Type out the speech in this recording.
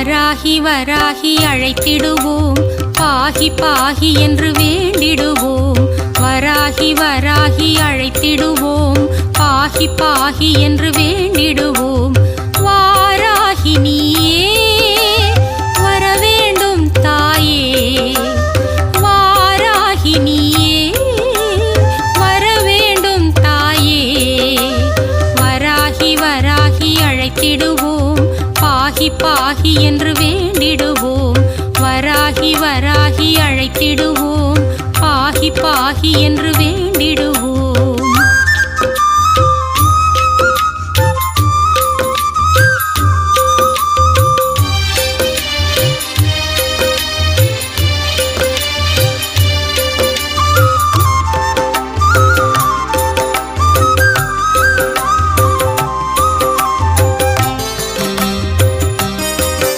வராகி வராகி அழைத்திடுவோம், பாகி பாகி என்று வேண்டிடுவோம். வராகி வராகி அழைத்திடுவோம், பாகி பாகி என்று வேண்டிடுவோம். வாராகி நீயே வரவேண்டும் தாயே, வாராகி நீயே வரவேண்டும் தாயே. வராகி வராகி அழைத்திடுவோம், பாகி பாகி என்று வேண்டிடுவோம். வராகி வராகி அழைத்திடுவோம், பாகி பாகி என்று வேண்டிடுவோம்.